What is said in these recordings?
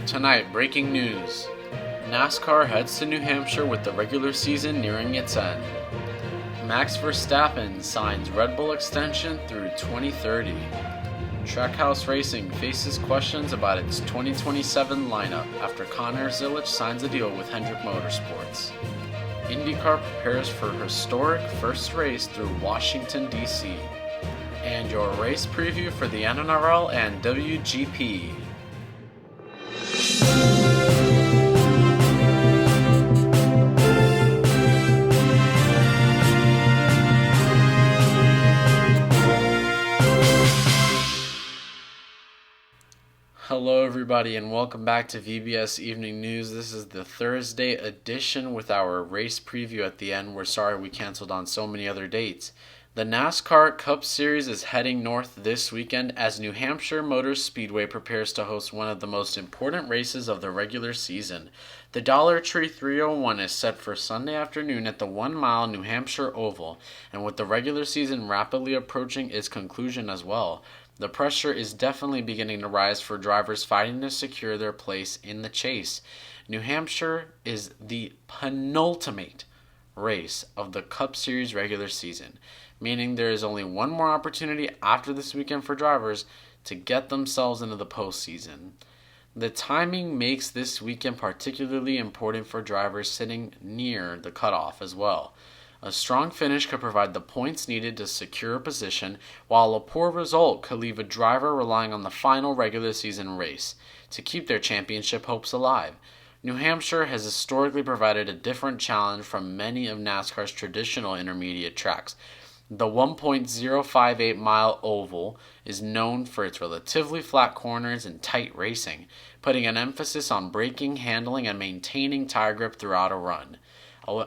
Tonight, breaking news. NASCAR heads to New Hampshire with the regular season nearing its end. Max Verstappen signs Red Bull extension through 2030. Trackhouse Racing faces questions about its 2027 lineup after Connor Zilic signs a deal with Hendrick Motorsports. IndyCar prepares for historic first race through Washington, D.C. And your race preview for the NRL and WGP. Hello everybody and welcome back to VBS Evening News. This is the Thursday edition with our race preview at the end. We're sorry we canceled on so many other dates. The NASCAR Cup Series is heading north this weekend as New Hampshire Motor Speedway prepares to host one of the most important races of the regular season. The Dollar Tree 301 is set for Sunday afternoon at the 1 Mile New Hampshire Oval, and with the regular season rapidly approaching its conclusion as well, the pressure is definitely beginning to rise for drivers fighting to secure their place in the chase. New Hampshire is the penultimate race of the Cup Series regular season, meaning there is only one more opportunity after this weekend for drivers to get themselves into the postseason. The timing makes this weekend particularly important for drivers sitting near the cutoff as well. A strong finish could provide the points needed to secure a position, while a poor result could leave a driver relying on the final regular season race to keep their championship hopes alive. New Hampshire has historically provided a different challenge from many of NASCAR's traditional intermediate tracks. The 1.058-mile oval is known for its relatively flat corners and tight racing, putting an emphasis on braking, handling, and maintaining tire grip throughout a run.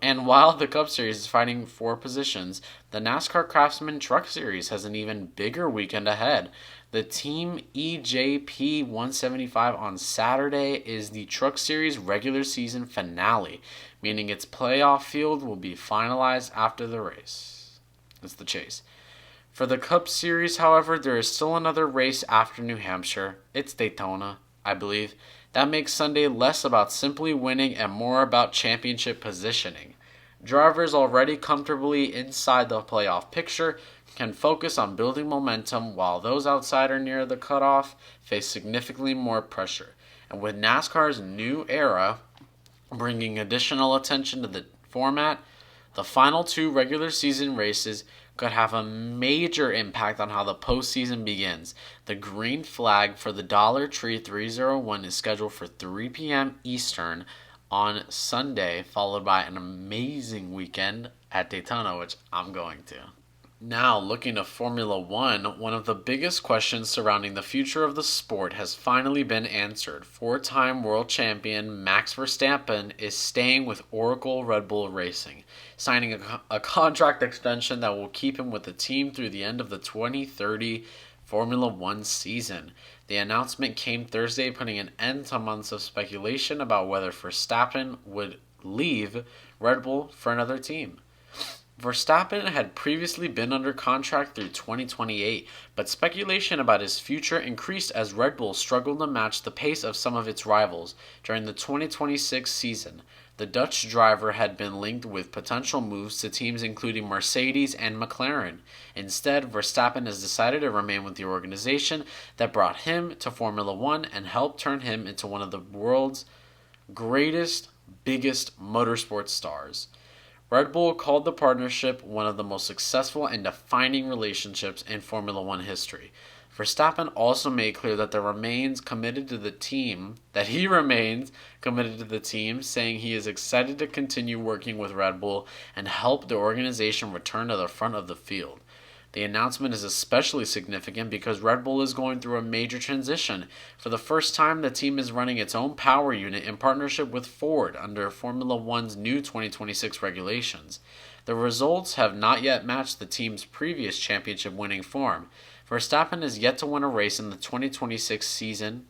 And while the Cup Series is fighting for positions, the NASCAR Craftsman Truck Series has an even bigger weekend ahead. The Team EJP 175 on Saturday is the Truck Series regular season finale, meaning its playoff field will be finalized after the race. It's the chase. For the Cup Series, however, there is still another race after New Hampshire. It's Daytona, I believe. That makes Sunday less about simply winning and more about championship positioning. Drivers already comfortably inside the playoff picture can focus on building momentum, while those outside or near the cutoff face significantly more pressure. And with NASCAR's new era bringing additional attention to the format, the final two regular season races could have a major impact on how the postseason begins. The green flag for the Dollar Tree 301 is scheduled for 3 p.m. Eastern on Sunday, followed by an amazing weekend at Daytona, which I'm going to. Now, looking to Formula One, one of the biggest questions surrounding the future of the sport has finally been answered. Four-time world champion Max Verstappen is staying with Oracle Red Bull Racing, signing a contract extension that will keep him with the team through the end of the 2030 Formula One season. The announcement came Thursday, putting an end to months of speculation about whether Verstappen would leave Red Bull for another team. Verstappen had previously been under contract through 2028, but speculation about his future increased as Red Bull struggled to match the pace of some of its rivals during the 2026 season. The Dutch driver had been linked with potential moves to teams including Mercedes and McLaren. Instead, Verstappen has decided to remain with the organization that brought him to Formula One and helped turn him into one of the world's greatest, biggest motorsport stars. Red Bull called the partnership one of the most successful and defining relationships in Formula One history. Verstappen also made clear that he remains committed to the team, saying he is excited to continue working with Red Bull and help the organization return to the front of the field. The announcement is especially significant because Red Bull is going through a major transition. For the first time, the team is running its own power unit in partnership with Ford under Formula One's new 2026 regulations. The results have not yet matched the team's previous championship-winning form. Verstappen is yet to win a race in the 2026 season,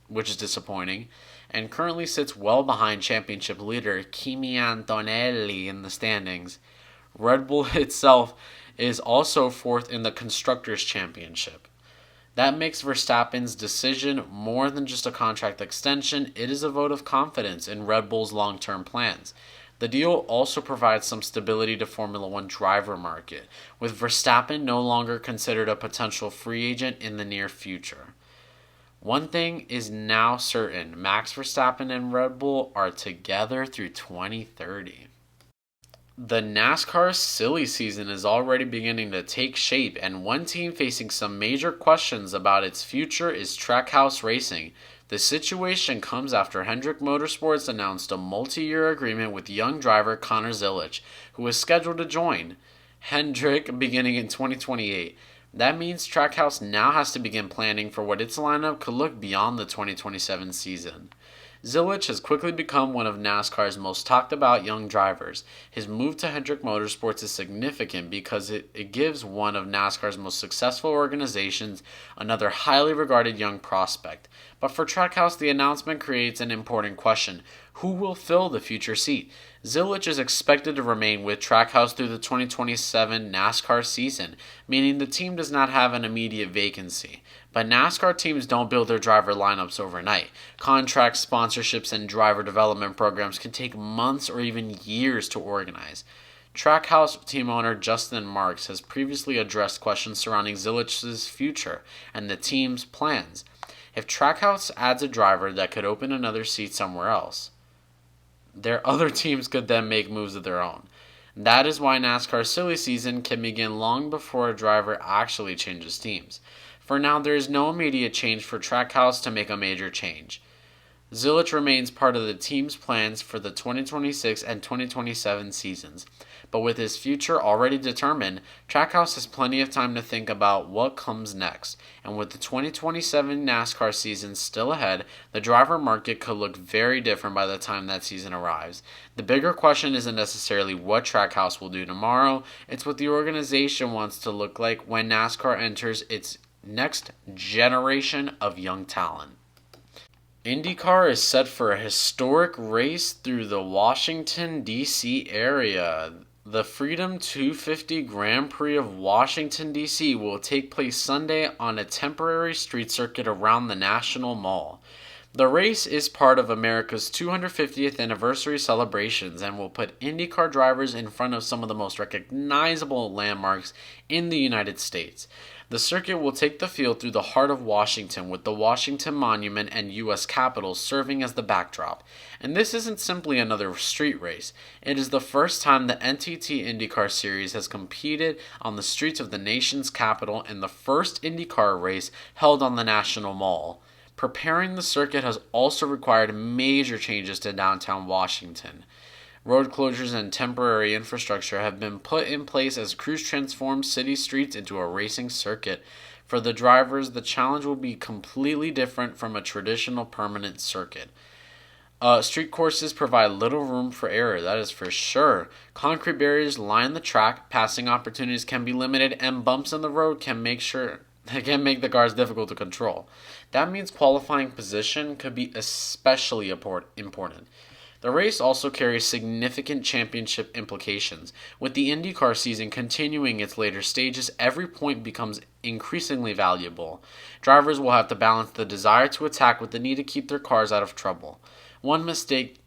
which is disappointing, and currently sits well behind championship leader Kimi Antonelli in the standings. Red Bull itself is also fourth in the Constructors' Championship. That makes Verstappen's decision more than just a contract extension, it is a vote of confidence in Red Bull's long term plans. The deal also provides some stability to Formula One driver market, with Verstappen no longer considered a potential free agent in the near future. One thing is now certain, Max Verstappen and Red Bull are together through 2030. The NASCAR silly season is already beginning to take shape, and one team facing some major questions about its future is Trackhouse Racing. The situation comes after Hendrick Motorsports announced a multi-year agreement with young driver Connor Zilisch, who is scheduled to join Hendrick beginning in 2028. That means Trackhouse now has to begin planning for what its lineup could look beyond the 2027 season. Zilisch has quickly become one of NASCAR's most talked about young drivers. His move to Hendrick Motorsports is significant because it gives one of NASCAR's most successful organizations another highly regarded young prospect. But for Trackhouse, the announcement creates an important question. Who will fill the future seat? Zilisch is expected to remain with Trackhouse through the 2027 NASCAR season, meaning the team does not have an immediate vacancy. But NASCAR teams don't build their driver lineups overnight. Contracts, sponsorships, and driver development programs can take months or even years to organize. Trackhouse team owner Justin Marks has previously addressed questions surrounding Zilisch's future and the team's plans. If Trackhouse adds a driver that could open another seat somewhere else, their other teams could then make moves of their own. That is why NASCAR's silly season can begin long before a driver actually changes teams. For now, there is no immediate change for Trackhouse to make a major change. Zilisch remains part of the team's plans for the 2026 and 2027 seasons, but with his future already determined, Trackhouse has plenty of time to think about what comes next, and with the 2027 NASCAR season still ahead, the driver market could look very different by the time that season arrives. The bigger question isn't necessarily what Trackhouse will do tomorrow, it's what the organization wants to look like when NASCAR enters its next generation of young talent. IndyCar is set for a historic race through the Washington, D.C. area. The Freedom 250 Grand Prix of Washington, D.C. will take place Sunday on a temporary street circuit around the National Mall. The race is part of America's 250th anniversary celebrations and will put IndyCar drivers in front of some of the most recognizable landmarks in the United States. The circuit will take the field through the heart of Washington, with the Washington Monument and U.S. Capitol serving as the backdrop. And this isn't simply another street race. It is the first time the NTT IndyCar Series has competed on the streets of the nation's capital and the first IndyCar race held on the National Mall. Preparing the circuit has also required major changes to downtown Washington. Road closures and temporary infrastructure have been put in place as crews transform city streets into a racing circuit. For the drivers, the challenge will be completely different from a traditional permanent circuit. Street courses provide little room for error, that is for sure. Concrete barriers line the track, passing opportunities can be limited, and bumps in the road can make the cars difficult to control. That means qualifying position could be especially important. The race also carries significant championship implications. With the IndyCar season continuing its later stages, every point becomes increasingly valuable. Drivers will have to balance the desire to attack with the need to keep their cars out of trouble. One mistake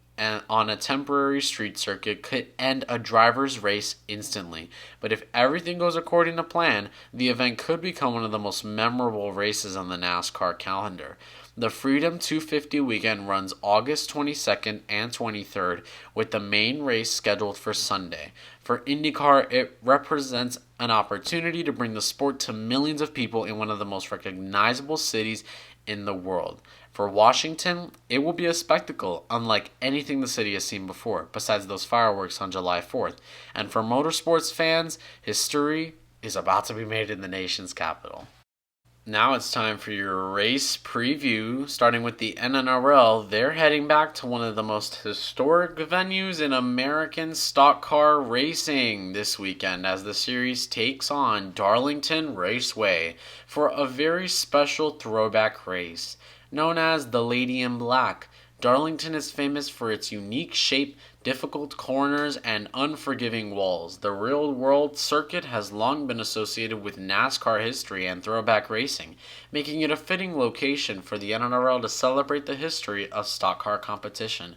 on a temporary street circuit could end a driver's race instantly. But if everything goes according to plan, the event could become one of the most memorable races on the NASCAR calendar. The Freedom 250 weekend runs August 22nd and 23rd, with the main race scheduled for Sunday. For IndyCar, it represents an opportunity to bring the sport to millions of people in one of the most recognizable cities in the world. For Washington, it will be a spectacle unlike anything the city has seen before, besides those fireworks on July 4th. And for motorsports fans, history is about to be made in the nation's capital. Now it's time for your race preview, starting with the NNRL. They're heading back to one of the most historic venues in American stock car racing this weekend as the series takes on Darlington Raceway for a very special throwback race. Known as the Lady in Black, Darlington is famous for its unique shape, difficult corners, and unforgiving walls. The real world circuit has long been associated with NASCAR history and throwback racing, making it a fitting location for the NRL to celebrate the history of stock car competition.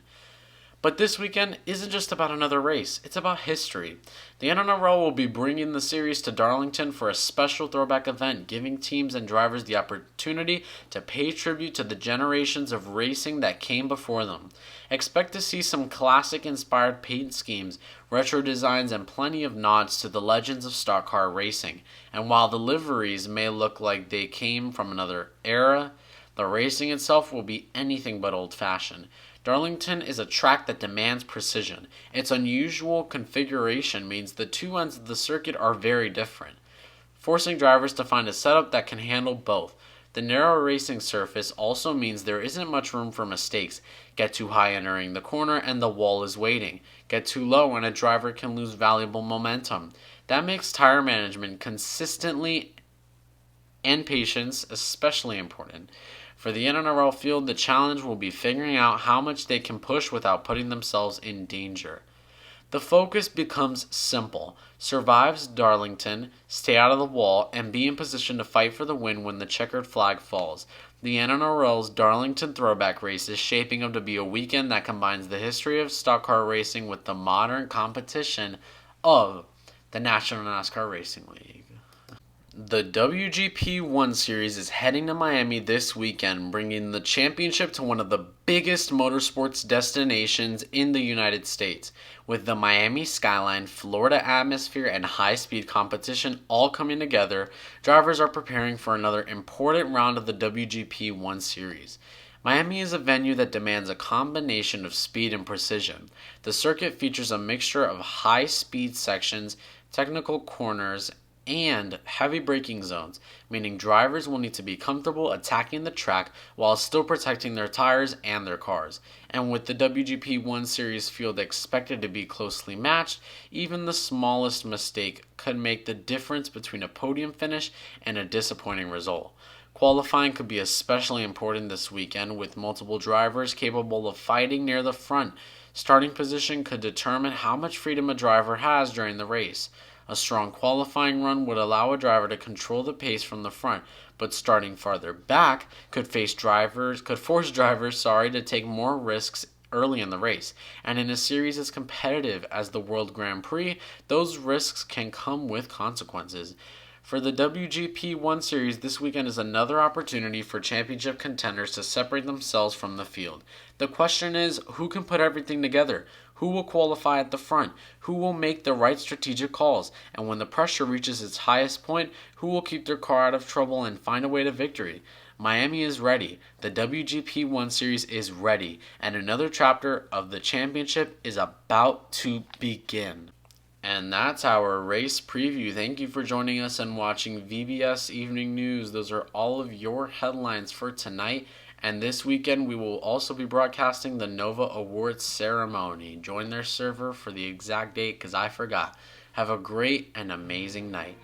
But this weekend isn't just about another race, it's about history. The NRL will be bringing the series to Darlington for a special throwback event, giving teams and drivers the opportunity to pay tribute to the generations of racing that came before them. Expect to see some classic-inspired paint schemes, retro designs, and plenty of nods to the legends of stock car racing. And while the liveries may look like they came from another era, the racing itself will be anything but old-fashioned. Darlington is a track that demands precision. Its unusual configuration means the two ends of the circuit are very different, forcing drivers to find a setup that can handle both. The narrow racing surface also means there isn't much room for mistakes. Get too high entering the corner and the wall is waiting. Get too low and a driver can lose valuable momentum. That makes tire management consistently and patience especially important. For the NRL field, the challenge will be figuring out how much they can push without putting themselves in danger. The focus becomes simple. Survive Darlington, stay out of the wall, and be in position to fight for the win when the checkered flag falls. The NRL's Darlington Throwback Race is shaping up to be a weekend that combines the history of stock car racing with the modern competition of the National NASCAR Racing League. The WGP 1 Series is heading to Miami this weekend, bringing the championship to one of the biggest motorsports destinations in the United States. With the Miami skyline, Florida atmosphere, and high-speed competition all coming together, drivers are preparing for another important round of the WGP 1 Series. Miami is a venue that demands a combination of speed and precision. The circuit features a mixture of high-speed sections, technical corners, and heavy braking zones, meaning drivers will need to be comfortable attacking the track while still protecting their tires and their cars. And with the WGP 1 Series field expected to be closely matched, even the smallest mistake could make the difference between a podium finish and a disappointing result. Qualifying could be especially important this weekend, with multiple drivers capable of fighting near the front. Starting position could determine how much freedom a driver has during the race. A strong qualifying run would allow a driver to control the pace from the front, but starting farther back could force drivers to take more risks early in the race. And in a series as competitive as the World Grand Prix, those risks can come with consequences. For the WGP 1 Series, this weekend is another opportunity for championship contenders to separate themselves from the field. The question is, who can put everything together? Who will qualify at the front? Who will make the right strategic calls? And when the pressure reaches its highest point, who will keep their car out of trouble and find a way to victory? Miami is ready. The WGP 1 Series is ready. And another chapter of the championship is about to begin. And that's our race preview. Thank you for joining us and watching VBS Evening News. Those are all of your headlines for tonight. And this weekend, we will also be broadcasting the Nova Awards ceremony. Join their server for the exact date because I forgot. Have a great and amazing night.